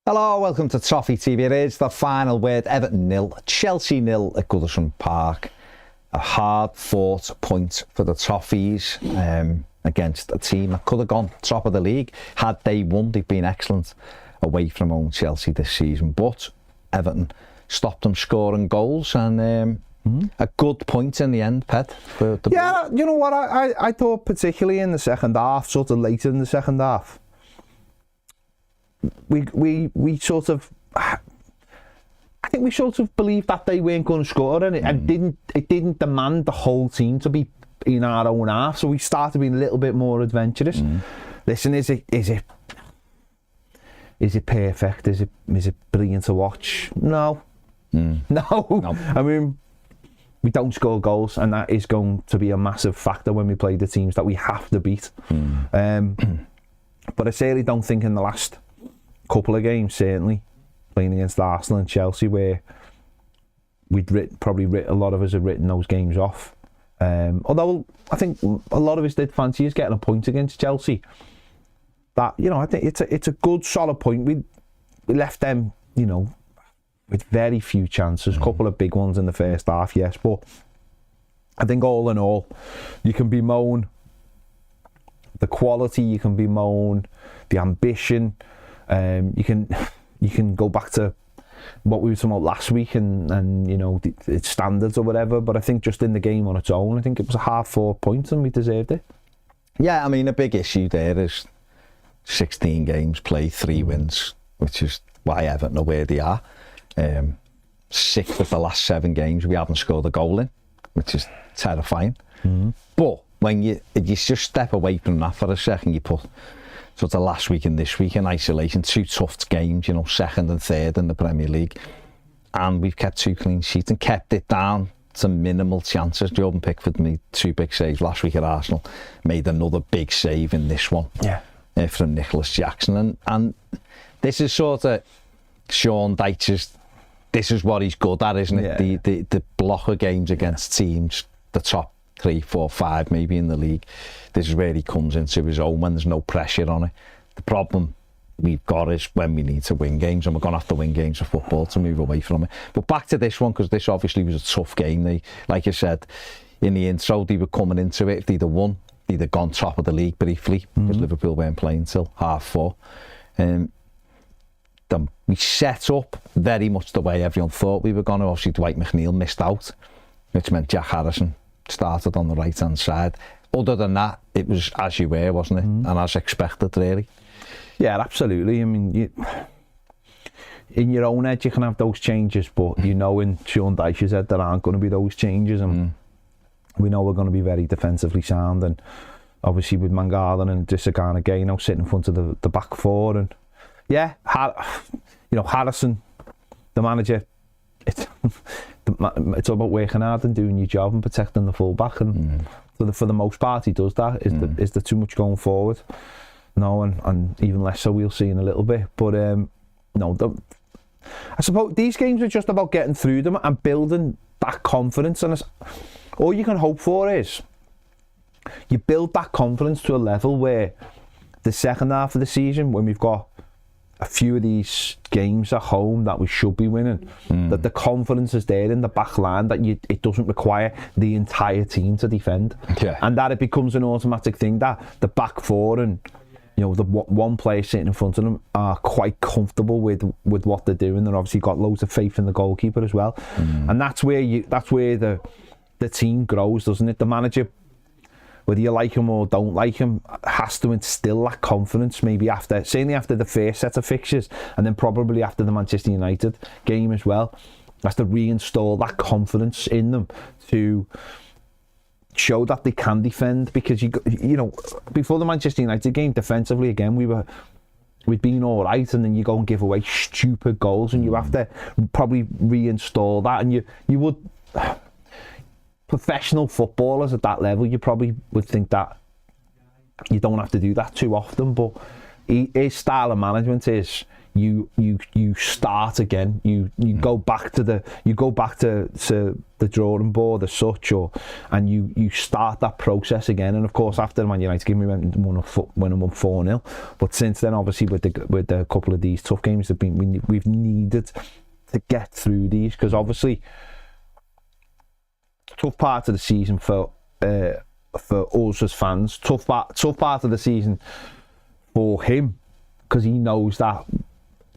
Hello, welcome to Toffee TV. It is the final word. Everton 0, Chelsea 0 at Goodison Park. A hard-fought point for the Toffees against a team that could have gone top of the league. Had they won, they've been excellent away from home Chelsea this season. But Everton stopped them scoring goals and a good point in the end, Pet. Yeah, you know what? I thought particularly in the second half, sort of later in the second half, we sort of, I think we sort of believed that they weren't going to score, and it didn't demand the whole team to be in our own half, so we started being a little bit more adventurous. Listen, is it perfect? Is it brilliant to watch? No. No. I mean, we don't score goals, and that is going to be a massive factor when we play the teams that we have to beat. But I certainly don't think in the last couple of games, certainly playing against Arsenal and Chelsea, where a lot of us have written those games off. Although I think a lot of us did fancy us getting a point against Chelsea. That, you know, I think it's a good solid point. We left them, you know, with very few chances, a couple of big ones in the first half, yes, but I think all in all, you can bemoan the quality, you can bemoan the ambition. You can go back to what we were talking about last week and you know, its standards or whatever, but I think just in the game on its own, I think it was a half-4 points and we deserved it. Yeah, I mean, a big issue there is 16 games played, 3 wins, which is why Everton are where they are. 6 of the last 7 games we haven't scored a goal in, which is terrifying. But when you just step away from that for a second, you put sort of last week and this week in isolation, 2 tough games, you know, 2nd and 3rd in the Premier League, and we've kept 2 clean sheets and kept it down to minimal chances. Jordan Pickford made 2 big saves last week at Arsenal, made another big save in this one from Nicholas Jackson, and this is sort of Sean Dyche's, this is what he's good at, isn't it? The blocker games against teams, the top 3, 4, 5 maybe in the league. This is where he comes into his own when there's no pressure on it. The problem we've got is when we need to win games, and we're going to have to win games of football to move away from it. But back to this one, because this obviously was a tough game. They, like I said in the intro, they were coming into it. If they'd have won, they'd have gone top of the league briefly, because Liverpool weren't playing till 4:30. We set up very much the way everyone thought we were going to. Obviously, Dwight McNeil missed out, which meant Jack Harrison started on the right-hand side. Other than that, it was as you were, wasn't it? And as expected, really. Yeah, absolutely. I mean, in your own head, you can have those changes, but you know in Sean Dyche's head there aren't going to be those changes, and we know we're going to be very defensively sound, and obviously with Mangala and Disagana again now sitting in front of the back four, and yeah, you know, Harrison, the manager, it's all about working hard and doing your job and protecting the fullback, and for the most part he does that. Is there too much going forward? No, and even less so we'll see in a little bit, but no, I suppose these games are just about getting through them and building that confidence, and all you can hope for is you build that confidence to a level where the second half of the season, when we've got a few of these games at home that we should be winning, that the confidence is there in the back line, that it doesn't require the entire team to defend, and that it becomes an automatic thing that the back four and, you know, the one player sitting in front of them are quite comfortable with what they're doing. They've obviously got loads of faith in the goalkeeper as well, and that's where the team grows, doesn't it? The manager, whether you like him or don't like him, has to instill that confidence, maybe certainly after the first set of fixtures, and then probably after the Manchester United game as well. Has to reinstall that confidence in them to show that they can defend, because you know, before the Manchester United game, defensively again, we'd been all right, and then you go and give away stupid goals, and you have to probably reinstall that, and you would. Professional footballers at that level, you probably would think that you don't have to do that too often, but his style of management is you start again. You go back to the drawing board as such, and you start that process again. And of course, after Man United game, we won 4-0. But since then, obviously, with the couple of these tough games, we've needed to get through these, because obviously, tough part of the season for us as fans. Tough part of the season for him, because he knows that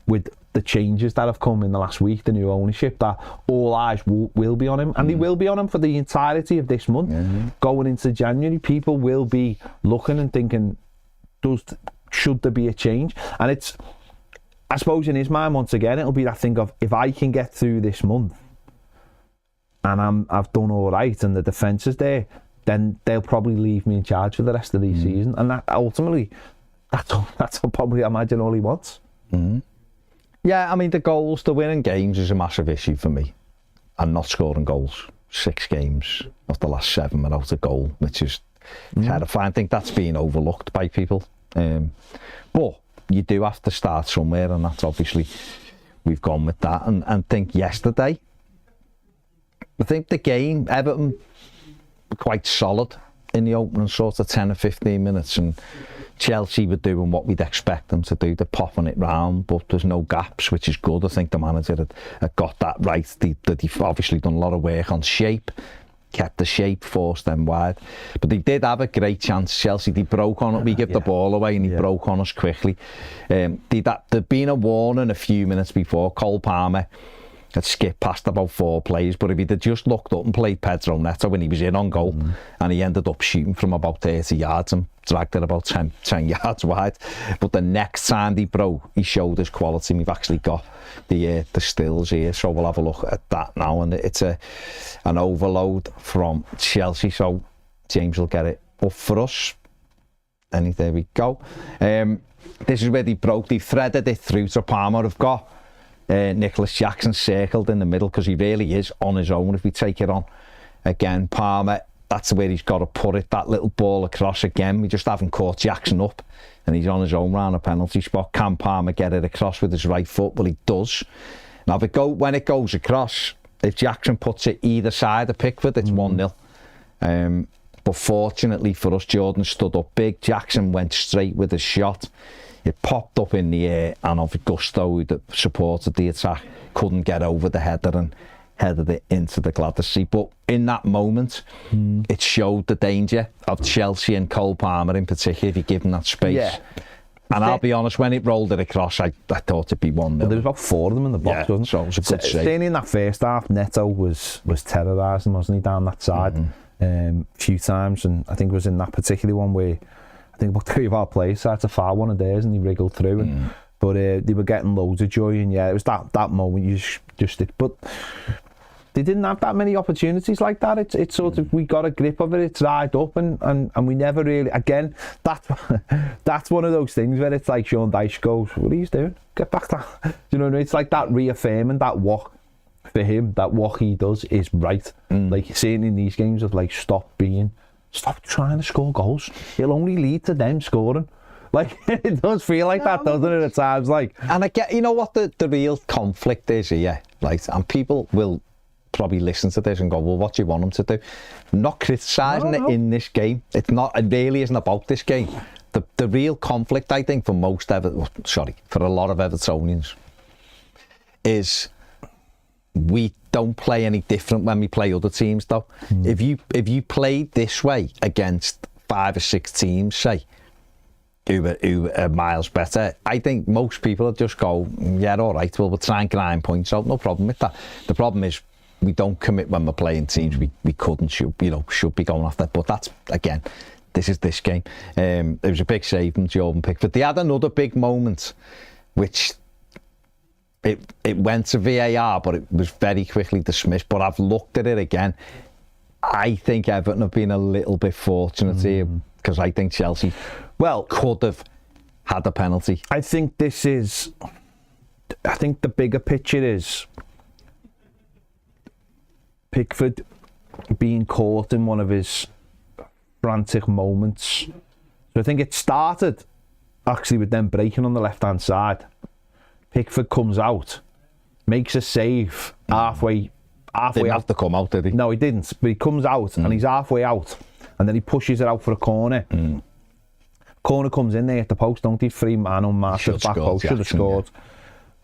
with the changes that have come in the last week, the new ownership, that all eyes will be on him, and they will be on him for the entirety of this month. Going into January, people will be looking and thinking, should there be a change? And it's, I suppose in his mind, once again, it'll be that thing of, if I can get through this month and I've done all right and the defence is there, then they'll probably leave me in charge for the rest of the season. And that ultimately, that's probably, I imagine, all he wants. Yeah, I mean, the winning games is a massive issue for me, and not scoring goals. 6 games of the last 7 without a goal, which is terrifying. I think that's being overlooked by people. But you do have to start somewhere, and that's obviously, we've gone with that. And think yesterday, I think the game, Everton were quite solid in the opening sort of 10 or 15 minutes, and Chelsea were doing what we'd expect them to do. They're popping it round, but there's no gaps, which is good. I think the manager had got that right. They've obviously done a lot of work on shape, kept the shape, forced them wide. But they did have a great chance. Chelsea, they broke on it. We give the ball away, and he broke on us quickly. There'd been a warning a few minutes before. Cole Palmer had skipped past about 4 players, but if he'd have just looked up and played Pedro Neto when he was in on goal, and he ended up shooting from about 30 yards and dragged it about 10 yards wide. But the next time he broke, he showed his quality, and we've actually got the stills here, so we'll have a look at that now. And it's an overload from Chelsea, so James will get it up for us. And there we go. This is where they broke. They threaded it through to Palmer. I've got Nicholas Jackson circled in the middle, because he really is on his own if we take it on. Again, Palmer, that's where he's got to put it, that little ball across again. We just haven't caught Jackson up, and he's on his own round a penalty spot. Can Palmer get it across with his right foot? Well, he does. Now, when it goes across, if Jackson puts it either side of Pickford, it's 1-0. But fortunately for us, Jordan stood up big. Jackson went straight with his shot. It popped up in the air, and Gusto, that supported the attack, couldn't get over the header and headed it into the Gladys. But in that moment, it showed the danger of Chelsea and Cole Palmer in particular, if you give them that space. Yeah. And I'll be honest, when it rolled it across, I thought it'd be 1-0. There was about 4 of them in the box, wasn't so it was a good save. Staying in that first half, Neto was terrorising, wasn't he, down that side a few times, and I think it was in that particular one where I think about 3 of our players started to foul one of theirs, and he wriggled through. But they were getting loads of joy, and it was that moment you just did. But they didn't have that many opportunities like that. It's sort of, we got a grip of it, it's dried up, and we never really, again, that's one of those things where it's like Sean Dyche goes, what are you doing? Get back to that. You know what I mean? It's like that reaffirming that what, for him, that what he does is right. Like, seeing in these games of like, stop trying to score goals. It'll only lead to them scoring. Like, it does feel like that, doesn't it, at times? Like, and I get, you know what the real conflict is here, right? And people will probably listen to this and go, well, what do you want them to do? I'm not criticising it in this game. It really isn't about this game. The real conflict, I think, for for a lot of Evertonians, is we don't play any different when we play other teams, though. If you played this way against 5 or 6 teams, say, who are miles better, I think most people would just go, yeah, all right, well, we'll try and grind points out, no problem with that. The problem is we don't commit when we're playing teams we should be going after. But that's, again, this is this game. It was a big save from Jordan Pickford. They had another big moment, which it went to VAR, but it was very quickly dismissed. But I've looked at it again. I think Everton have been a little bit fortunate here, because I think Chelsea could have had a penalty. I think the bigger picture is Pickford being caught in one of his frantic moments. So I think it started actually with them breaking on the left hand side. Pickford comes out, makes a save halfway Didn't out. have to come out, did he? No, he didn't. But he comes out and he's halfway out, and then he pushes it out for a corner. Corner comes in there at the post, don't he? 3-man unmarked at the back post, should have scored.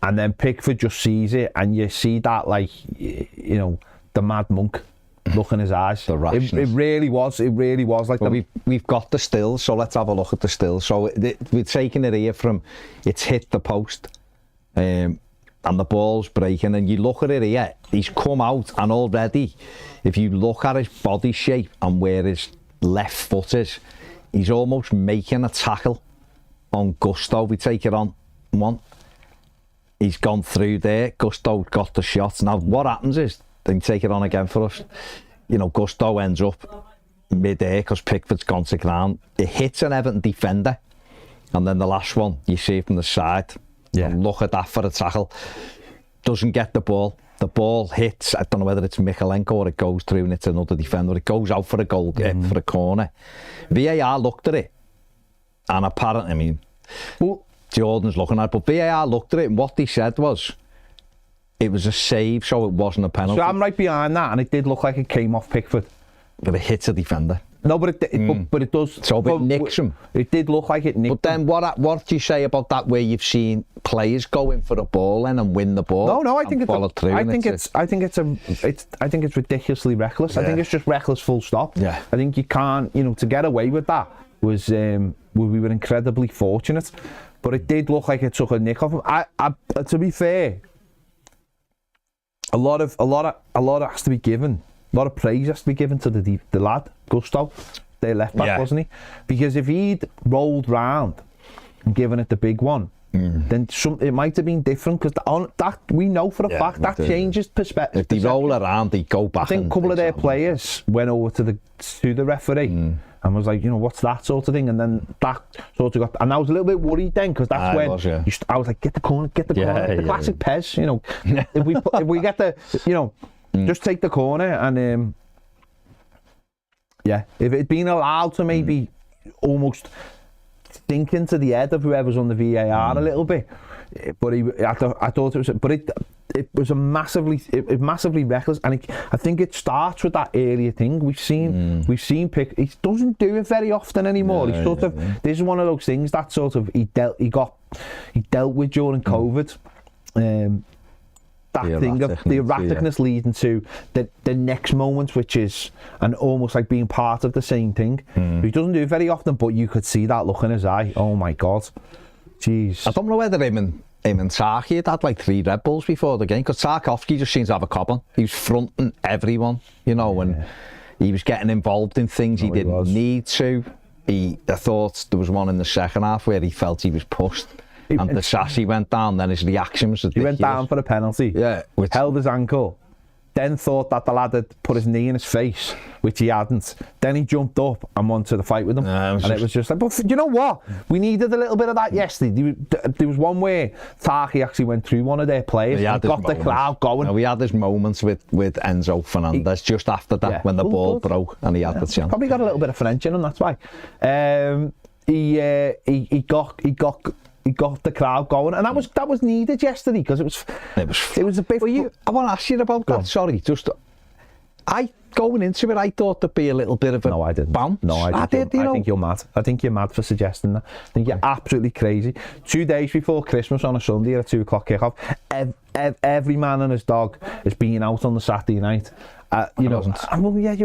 And then Pickford just sees it, and you see that, like, you know, the mad monk look in his eyes. The rashness. It really was like. Well, we've got the stills, so let's have a look at the stills. So we're taking it here from, it's hit the post, and the ball's breaking, and you look at it here, he's come out, and already, if you look at his body shape and where his left foot is, he's almost making a tackle on Gusto. We take it on one. He's gone through there. Gusto got the shot. Now, what happens is, they take it on again for us. You know, Gusto ends up mid-air because Pickford's gone to ground. It hits an Everton defender. And then the last one, you see it from the side. Yeah. And look at that for a tackle. Doesn't get the ball. The ball hits, I don't know whether it's Mikalenko or it goes through and it's another defender. It goes out for a goal, for a corner. VAR looked at it. And apparently, I mean, Jordan's looking at it, but VAR looked at it, and what they said was, it was a save, so it wasn't a penalty. So I'm right behind that, and it did look like it came off Pickford. But it hits a defender. No, but it does. So it nicks him. It did look like it nicked him. But then what do you say about that, where you've seen players go in for the ball and win the ball? No, I think it's ridiculously reckless. Yeah. I think it's just reckless, full stop. Yeah. I think you can't, to get away with that was we were incredibly fortunate, but it did look like it took a nick off him. To be fair, a lot has to be given. A lot of praise has to be given to the lad, Gusto, their left back, wasn't he? Because if he'd rolled round and given it the big one, then it might have been different, because that we know for a fact that changes perspective. If they roll around, they go back. I think a couple of their players went over to the referee and was like, what's that sort of thing, and then that sort of got, and I was a little bit worried then, because that's when I was like, get the corner, the classic Pez, if we get the, just take the corner, and if it had been allowed to maybe almost sink into the head of whoever's on the VAR a little bit, but I thought it was, but it was massively reckless, and I think it starts with that earlier thing we've seen. Pick. He doesn't do it very often anymore. He's sort of, this is one of those things that sort of he dealt with during COVID. That thing of the erraticness leading to the next moment, which is almost like being part of the same thing. He doesn't do it very often, but you could see that look in his eye. Oh my God, jeez. I don't know whether him and Tarky had like 3 Red Bulls before the game, because Tarkovsky just seems to have a cob on. He was fronting everyone, and he was getting involved in things he didn't need to. I thought there was one in the second half where he felt he was pushed. And the sassy went down, then his reaction was ridiculous. He went down for a penalty, held his ankle, then thought that the lad had put his knee in his face, which he hadn't. Then he jumped up and wanted to fight with him. It was just like, but you know what? We needed a little bit of that yesterday. There was one where Tarky actually went through one of their players and got the crowd going. We had his moments with Enzo Fernandez just after that, when the ball broke and he had the chance. Probably got a little bit of French in him, that's why. He got the crowd going, and that was needed yesterday, because it was a bit. Well, I want to ask you about that. Sorry, going into it, I thought there'd be a little bit of a bounce. No, I think you're mad. I think you're mad for suggesting that. I think you're absolutely crazy. 2 days before Christmas on a Sunday at a 2 o'clock kickoff, every man and his dog is being out on the Saturday night. You're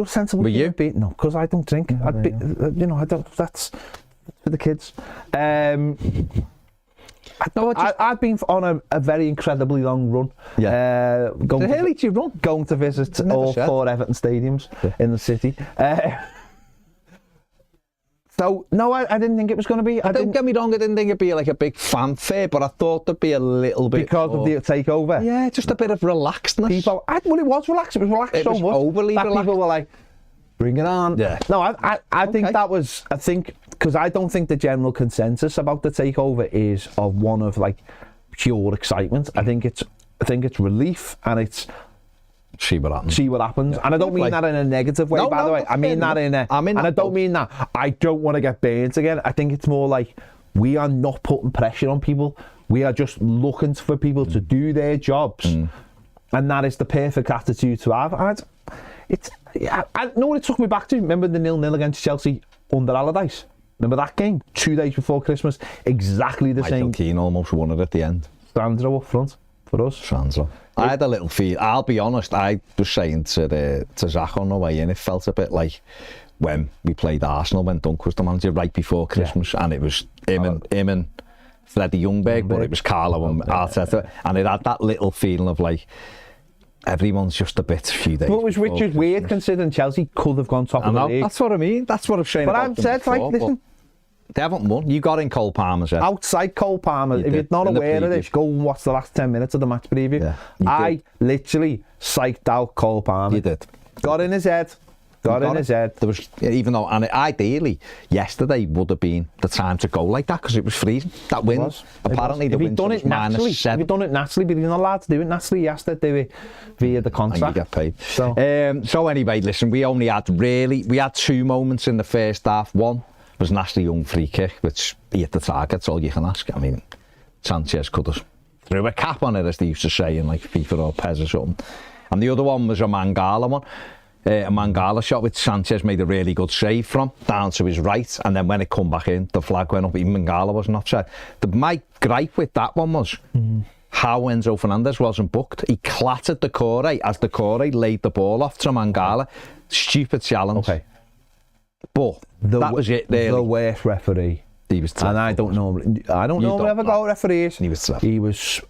sensible. Were you? No, because I don't drink. I don't. That's for the kids. I've been on a very incredibly long run. Going to visit all 4 Everton stadiums in the city. So no, I didn't think it was going to be. Don't get me wrong, I didn't think it'd be like a big fanfare, but I thought there'd be a little bit because of the takeover. Yeah, just a bit of relaxedness. It was relaxed. It was relaxed so much. Overly that relaxed. People were like, bring it on. Yeah. No, I think that was. I think. Because I don't think the general consensus about the takeover is of one of like pure excitement. I think it's relief, and it's see what happens. And I don't mean that in a negative way, by the way. I mean that and I don't mean that I don't want to get burnt again. I think it's more like we are not putting pressure on people. We are just looking for people to do their jobs, and that is the perfect attitude to have. And I know what it took me back to. Remember the 0-0 against Chelsea under Allardyce? Remember that game? 2 days before Christmas, exactly the same. Michael Keane almost won it at the end. Sandro up front for us. Sandro. I had a little feel. I'll be honest. I was saying to Zach on the way in, it felt a bit like when we played Arsenal when Dunk was the manager right before Christmas, and it was him and Freddie Ljungberg, but it was Carlo and Arteta, and it had that little feeling of like everyone's just a few days. But which is weird considering Chelsea could have gone top of the league. That's what I mean. That's what I'm saying. But I've said, before, listen. They haven't won. You got in Cole Palmer's head. Outside Cole Palmer, if you're not aware of this, go and watch the last 10 minutes of the match preview. Yeah, I literally psyched out Cole Palmer. You did. Got in his head. Got in his head. There was, even though, and ideally, yesterday would have been the time to go like that because it was freezing. That win, apparently, the win was -7. If you'd done it naturally, but you're not allowed to do it naturally. You have to do it via the contract. And you get paid. So anyway, listen, we had 2 moments in the first half. One was an Ashley Young free kick, which he hit the target. That's all you can ask. I mean, Sanchez could have threw a cap on it, as they used to say in like FIFA or PES or something. And the other one was a Mangala one. A Mangala shot which Sanchez made a really good save from, down to his right, and then when it come back in, the flag went up. Even Mangala wasn't offside. My gripe with that one was how Enzo Fernandez wasn't booked. He clattered the Corey as the Corey laid the ball off to Mangala. Stupid challenge. Okay. But that was it. Really. The worst referee. He was terrible. And I don't know whatever goal referee is. He was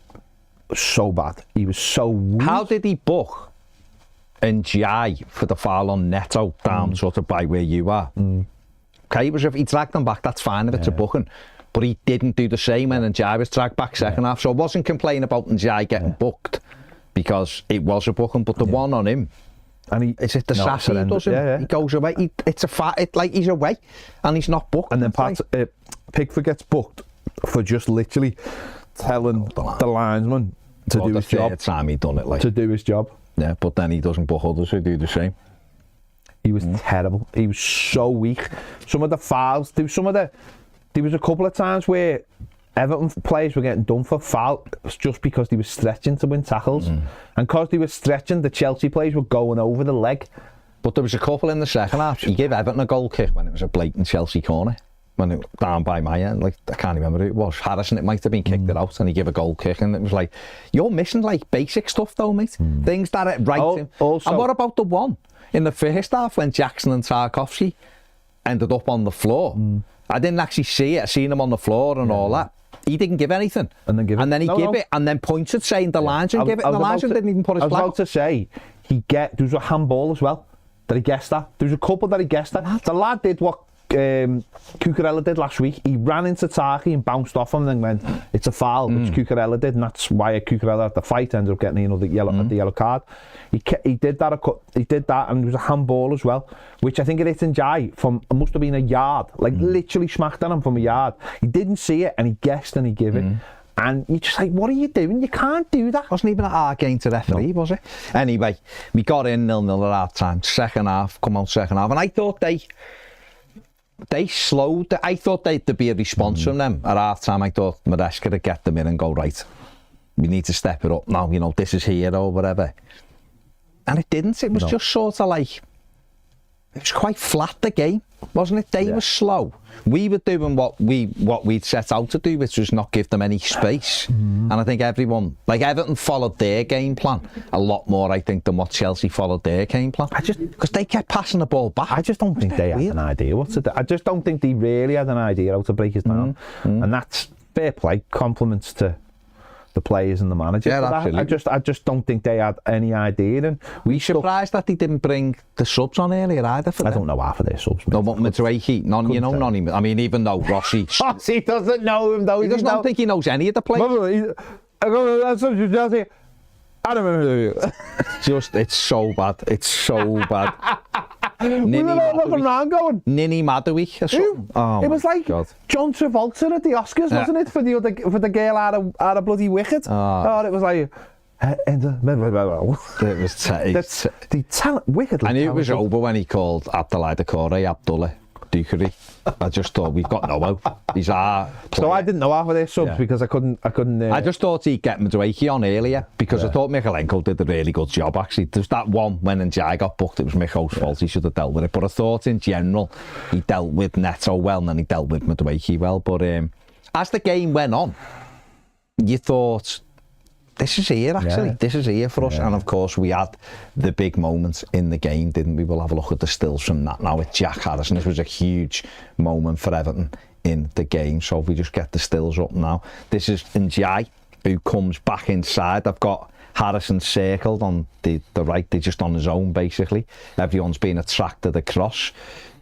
so bad. He was so weak. How did he book Njai for the foul on Neto down sort of by where you are? Okay, he dragged him back. That's fine if it's a booking. But he didn't do the same when Njai was dragged back second half. So I wasn't complaining about Njai getting booked because it was a booking, but the one on him. And is it the sassy he does it? He goes away. It's like he's away, and he's not booked. And then Pickford gets booked for just literally telling the linesman to do his job. Time he done it, like to do his job. Yeah, but then he doesn't book others who do the same. He was terrible. He was so weak. Some of the fouls. There was a couple of times where Everton players were getting done for foul just because they were stretching to win tackles. And because they were stretching, the Chelsea players were going over the leg. But there was a couple in the second half. He gave Everton a goal kick when it was a blatant Chelsea corner. When it was down by my end, like I can't remember who it was. Harrison, it might have been kicked it out, and he gave a goal kick, and it was like, you're missing like basic stuff though, mate. Things that are right. Also, and what about the one in the first half when Jackson and Tarkovsky ended up on the floor? I didn't actually see it. I seen him on the floor and all that. He didn't give anything. And then he gave it and then pointed saying the linesman give it, and the linesman didn't even put his flag. I was about to say, there was a handball as well that he guessed at. There was a couple that he guessed at. The lad did what Cucurella did last week. He ran into Taki and bounced off him and then went, it's a foul, which Cucurella did, and that's why Cucurella at the fight ended up getting the yellow card. He did that, and there was a handball as well, which I think it hit Njai from, it must have been a yard, like literally smacked at him from a yard. He didn't see it, and he guessed and he gave it. And you're just like, what are you doing? You can't do that. Wasn't even our game to referee, was it? Anyway, we got in 0-0 at half time. Second half, and I thought they slowed. I thought there'd be a response from them at half time. I thought Maresca would get them in and go, right, we need to step it up now, this is here or whatever. And it didn't. It was just sort of like, it was quite flat, the game, wasn't it? They were slow. We were doing what we'd set out to do, which was not give them any space. And I think everyone, like Everton, followed their game plan a lot more, I think, than what Chelsea followed their game plan. Because they kept passing the ball back. I just don't think they had an idea what to do. I just don't think they really had an idea how to break it down. And that's fair play, compliments to the players and the manager. Yeah, absolutely. I just don't think they had any idea. And we surprised that they didn't bring the subs on earlier either for them. I don't know half of their subs. No, but Madueke, none. I mean, even though Rossi doesn't know him though. He doesn't think he knows any of the players. I don't remember. It's so bad. It's so bad. We were all looking around going, Nini Madueke or something. Oh, it was like God. John Travolta at the Oscars, wasn't it? For the girl out of bloody Wicked. Oh, it was like. It was the talent, Wicked. I knew it was over when he called Abdoulaye Doucouré Abdullah. Dukery. I just thought, we've got no hope. He's our player. So I didn't know half of their subs because I couldn't. I just thought he'd get Madueke on earlier because I thought Mykolenko did a really good job, actually. There's that one when Njai got booked, it was Miko's fault, he should have dealt with it. But I thought in general, he dealt with Neto well and then he dealt with Madueke well. But as the game went on, you thought, this is here, actually. This is here for us. And of course, we had the big moments in the game, didn't we? We'll have a look at the stills from that now with Jack Harrison. This was a huge moment for Everton in the game. So if we just get the stills up now. This is Njai, who comes back inside. I've got Harrison circled on the right. They're just on his own, basically. Everyone's been attracted across.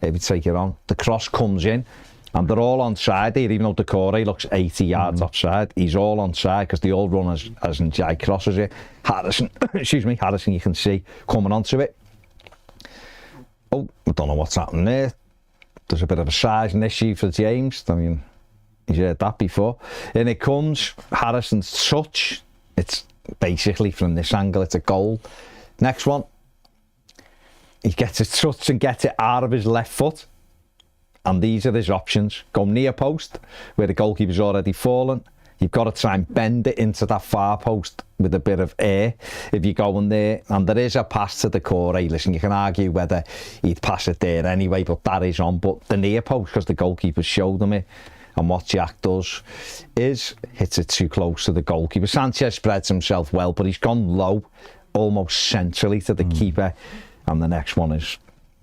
If you take it on, the cross comes in. And they're all on side here, even though Decore looks 80 yards offside. He's all on side because they all run as Njai crosses it. Harrison, Harrison, you can see coming onto it. Oh, I don't know what's happening there. There's a bit of a sizing issue for James. I mean, he's heard that before. And it comes, Harrison's touch. It's basically from this angle, it's a goal. Next one, he gets a touch and gets it out of his left foot. And these are his options. Go near post, where the goalkeeper's already fallen. You've got to try and bend it into that far post with a bit of air. If you go in there, and there is a pass to the core, listen, you can argue whether he'd pass it there anyway, but that is on. But the near post, because the goalkeeper showed him it, and what Jack does is hits it too close to the goalkeeper. Sanchez spreads himself well, but he's gone low, almost centrally to the keeper. And the next one is...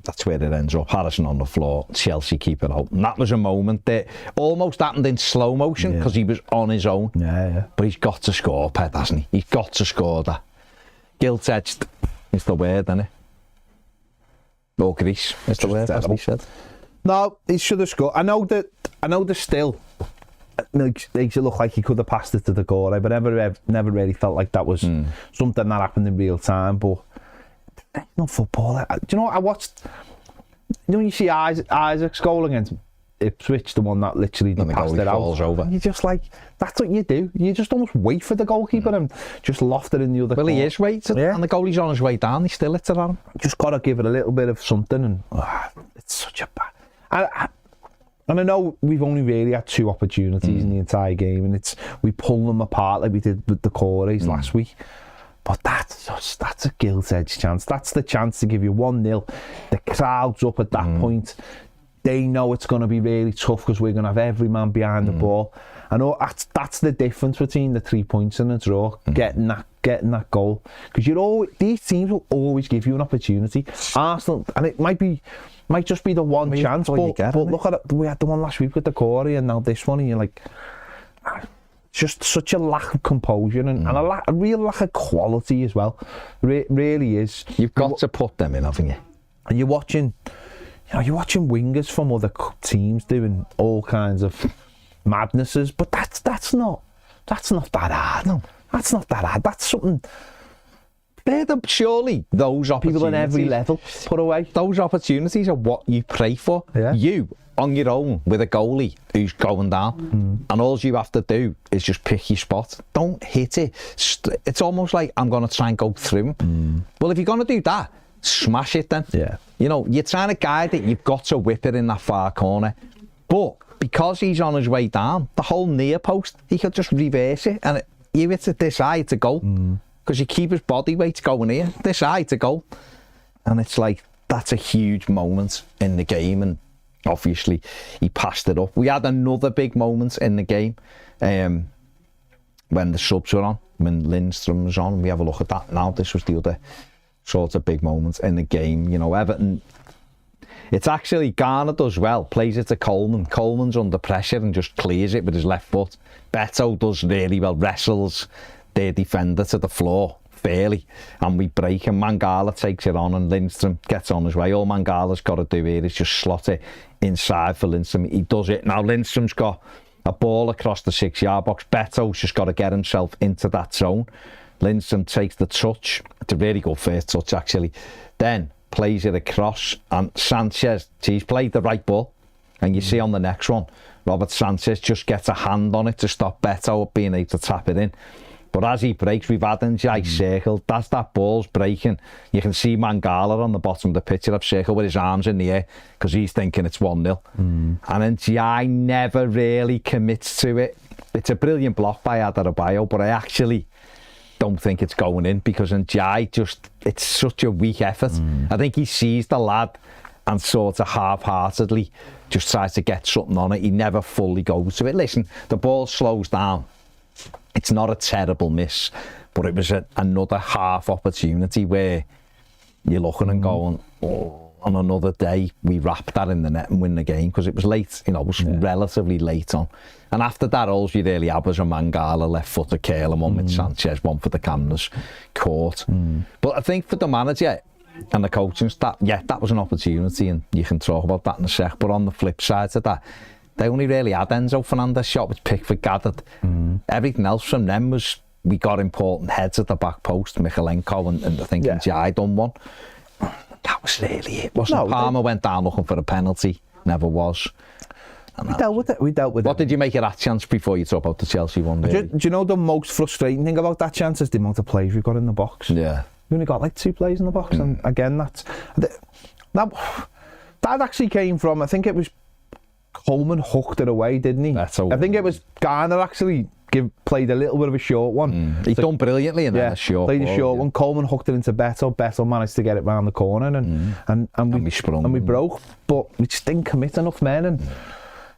that's where it ends up. Harrison on the floor, Chelsea keep it out. And that was a moment that almost happened in slow motion because he was on his own. But he's got to score, Pet, hasn't he? He's got to score that. Guilt-edged is the word, isn't it? Or grease is the word, as we said. No, he should have scored. I know the still makes it look like he could have passed it to the goal, but never really felt like that was something that happened in real time. But no football. Do you know what I watched? You know when you see Isaac's goal against Ipswich, the one that literally passed it out, over. You're just like, that's what you do. You just almost wait for the goalkeeper and just loft it in the other corner. He is waiting, and the goalie's on his way down. He still hits it on him. Just got to give it a little bit of something, and it's such a bad. And I know we've only really had 2 opportunities in the entire game, and we pull them apart like we did with the Corys last week. But that's a gilt-edged chance. That's the chance to give you 1-0. The crowd's up at that point. They know it's going to be really tough because we're going to have every man behind the ball. I know that's the difference between the 3 points and the draw. Getting that goal, because these teams will always give you an opportunity. Arsenal, and it might just be the one chance. But look at it. We had the one last week with the Corey, and now this one, and you're like. Just such a lack of composure and a real lack of quality as well. Really is. You've got to put them in, haven't you? And you're watching wingers from other teams doing all kinds of madnesses, but that's not that hard. No, that's not that hard. That's something. Surely those opportunities. People on every level put away. Those opportunities are what you pray for. Yeah. You on your own with a goalie who's going down, and all you have to do is just pick your spot. Don't hit it. It's almost like I'm going to try and go through him. Well, if you're going to do that, smash it then. Yeah. You know, you're trying to guide it. You've got to whip it in that far corner, but because he's on his way down, the whole near post, he could just reverse it, and you hit it this high to goal. Because you keep his body weight going here, this high to goal. And it's like, that's a huge moment in the game. And obviously, he passed it up. We had another big moment in the game when the subs were on, when Lindstrom was on. We have a look at that now. This was the other sort of big moment in the game. You know, Everton, it's actually Garner does well, plays it to Coleman. Coleman's under pressure and just clears it with his left foot. Beto does really well, wrestles their defender to the floor fairly, and we break, and Mangala takes it on, and Lindstrom gets on his way. All Mangala's got to do here is just slot it inside for Lindstrom. He does it. Now Lindstrom's got a ball across the 6-yard box. Beto's just got to get himself into that zone. Lindstrom takes the touch. It's a really good first touch, actually. Then plays it across, and Sanchez, he's played the right ball, and you see on the next one, Robert Sanchez just gets a hand on it to stop Beto being able to tap it in. But as he breaks, we've had Ndiaye circled. As that ball's breaking, you can see Mangala on the bottom of the pitch up circle with his arms in the air because he's thinking it's 1-0. And Ndiaye never really commits to it. It's a brilliant block by Adarabioyo, but I actually don't think it's going in because Ndiaye it's such a weak effort. I think he sees the lad and sort of half-heartedly just tries to get something on it. He never fully goes to it. Listen, the ball slows down. It's not a terrible miss, but it was another half opportunity where you're looking and going, oh, on another day, we wrap that in the net and win the game because it was late, it was relatively late on. And after that, all you really had was a Mangala left-footed curl and one with Sanchez, one for the cameras, caught. But I think for the manager and the coaching staff, that was an opportunity, and you can talk about that in a sec. But on the flip side of that, they only really had Enzo Fernandez shot, which Pickford gathered. Everything else from them was, we got important heads at the back post, Michalenko and I think Ndiaye done one. That was really it, wasn't it? Palmer went down looking for a penalty, never was. And We dealt with it. What did you make of that chance before you talk about the Chelsea one? Really? Do you know the most frustrating thing about that chance is the amount of plays we've got in the box? Yeah. We only got like 2 plays in the box, and again, that actually came from, I think it was Coleman hooked it away, didn't he? I think it was Garner actually played a little bit of a short one. He's done brilliantly in that short played ball, a short one. Coleman hooked it into Beto. Beto managed to get it round the corner, and we sprung and we broke, but we just didn't commit enough men. And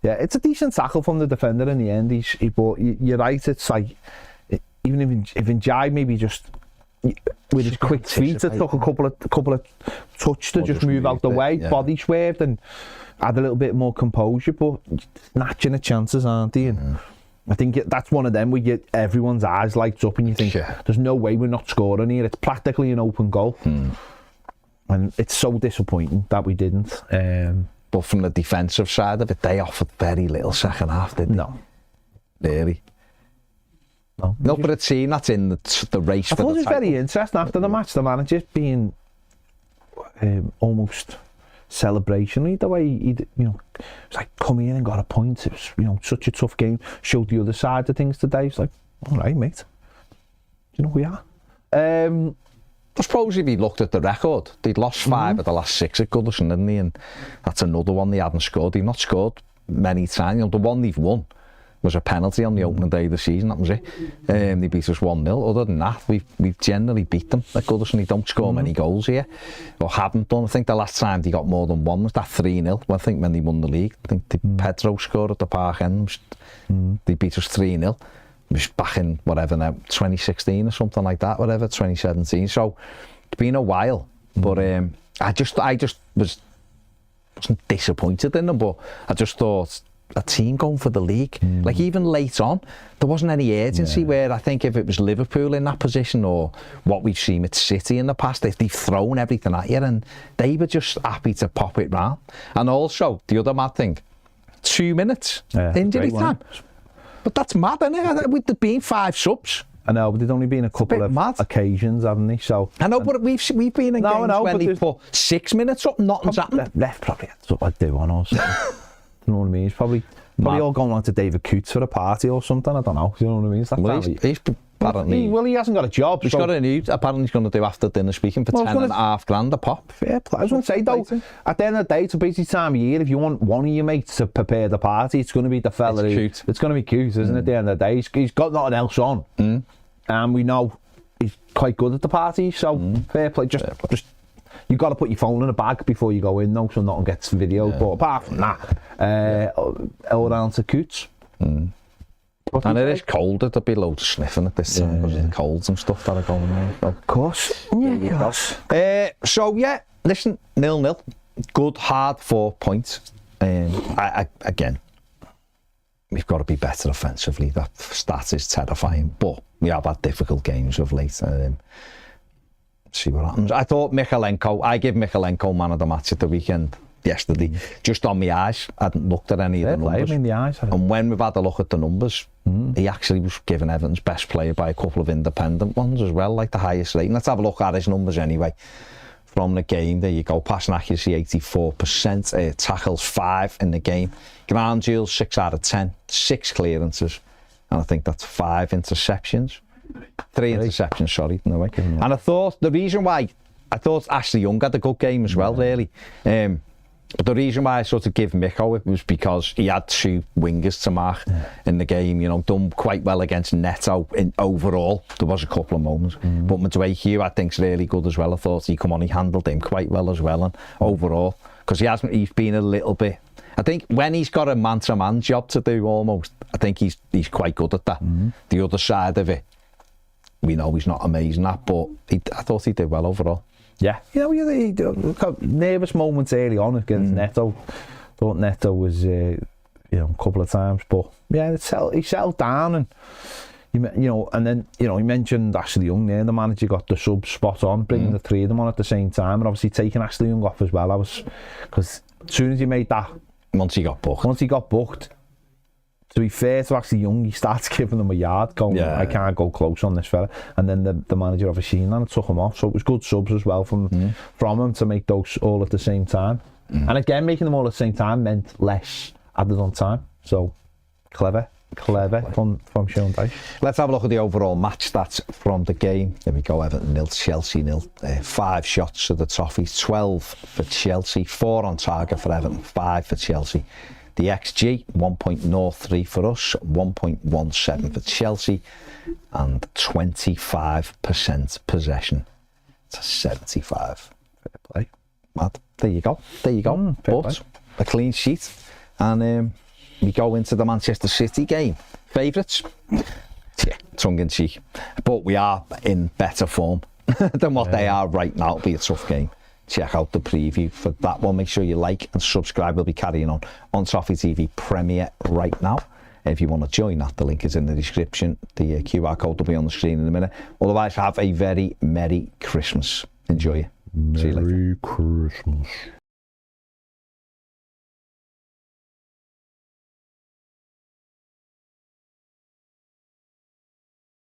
it's a decent tackle from the defender in the end. But you're right. It's like even if Ndiaye maybe just with his quick feet, it took a couple of touch to just move out the way, body swerved and had a little bit more composure, but snatching the chances, aren't they? And I think that's one of them where everyone's eyes lights up and you think, there's no way we're not scoring here. It's practically an open goal. And it's so disappointing that we didn't. But from the defensive side of it, they offered very little second half, didn't they? No. Really? No. Not for a team that's in the race for the title. I thought it was very interesting after the match, the manager being almost celebrationally, the way he, it's like, come in and got a point. It was, such a tough game. Showed the other side of things today. It's like, all right, mate. You know who we are. I suppose if you looked at the record, they'd lost 5 of the last 6 at Goodison, didn't they? And that's another one they hadn't scored. They've not scored many times. The one they've won was a penalty on the opening day of the season. That was it. They beat us 1-0. Other than that, we've generally beat them at Goodison. They don't score many goals here, or haven't done. I think the last time they got more than one was that 3-0. I think when they won the league, I think Pedro scored at the Park End. They beat us 3-0. It was back in whatever now, 2016 or something like that, whatever, 2017. So it's been a while, but I just wasn't disappointed in them, but I just thought, a team going for the league, like even late on, there wasn't any urgency. Where I think if it was Liverpool in that position, or what we've seen at City in the past, they've thrown everything at you, and they were just happy to pop it round. And also the other mad thing, 2 minutes injury time, but that's mad, isn't it? With there being 5 subs. I know, but there's only been a couple of occasions, haven't they? So I know, but we've been in games when they put 6 minutes up, nothing's happened. Left probably had something like do on or something. You know what I mean? He's probably all going on to David Coots for a party or something. I don't know. You know what I mean? He's apparently, he hasn't got a job. He's got a new. Apparently, he's going to do after dinner speaking for 10.5 grand a pop. Fair play. I was going to say though, at the end of the day, it's a busy time of year. If you want one of your mates to prepare the party, it's going to be the fella. It's going to be cute, isn't it? At the end of the day, he's got nothing else on, and we know he's quite good at the party. So fair play. Just you've got to put your phone in a bag before you go in, though, so nothing gets videoed. But apart from that, all down to Coots. And it is cold. There'll be loads of sniffing at this time because of the colds and stuff that are going on. Of course. So listen, 0-0. Good, hard 4 points. Again, we've got to be better offensively. That stat is terrifying, but we have had difficult games of late. See what happens. I thought I give Michalenko man of the match at the weekend yesterday, just on my eyes. I hadn't looked at any of the numbers. In the eyes, and when we've had a look at the numbers, he actually was given Everton's best player by a couple of independent ones as well, like the highest rating. Let's have a look at his numbers anyway. From the game, there you go. Passing accuracy 84%, tackles 5 in the game, ground duels 6 out of 10, 6 clearances, and I think that's 5 interceptions. Three interceptions, sorry. No way. And I thought the reason why, I thought Ashley Young had a good game as well, really. But the reason why I sort of give Miko it was because he had two wingers to mark in the game, you know, done quite well against Neto in overall. There was a couple of moments. But Madueke, I think's really good as well. I thought he handled him quite well as well, and overall, because he's been a little bit, I think when he's got a man-to-man job to do almost, I think he's quite good at that. The other side of it, we know he's not amazing at, but I thought he did well overall. Yeah, you know, he nervous moments early on against Neto. Thought Neto was, you know, a couple of times, but yeah, he settled down, and you know, and then you know, he mentioned Ashley Young there. The manager got the sub spot on, bringing the three of them on at the same time, and obviously taking Ashley Young off as well. Because as soon as he made that, once he got booked. To be fair to Ashley Young, he starts giving them a yard, going, I can't go close on this fella. And then the manager obviously seen that and took him off. So it was good subs as well from him to make those all at the same time. And again, making them all at the same time meant less added on time. So clever from Sean Dyche. Let's have a look at the overall match stats from the game. There we go, Everton 0, Chelsea 0. 5 shots to the Toffee, 12 for Chelsea, 4 on target for Everton, 5 for Chelsea. The XG, 1.03 for us, 1.17 for Chelsea, and 25% possession to 75. Fair play. Mad. There you go. But a clean sheet. And we go into the Manchester City game. Favourites? Yeah, tongue in cheek. But we are in better form than what they are right now. It'll be a tough game. Check out the preview for that one. Make sure you like and subscribe. We'll be carrying on Toffee TV Premier right now. If you want to join that, the link is in the description. The QR code will be on the screen in a minute. Otherwise, have a very Merry Christmas. Enjoy it. See you later. Merry Christmas.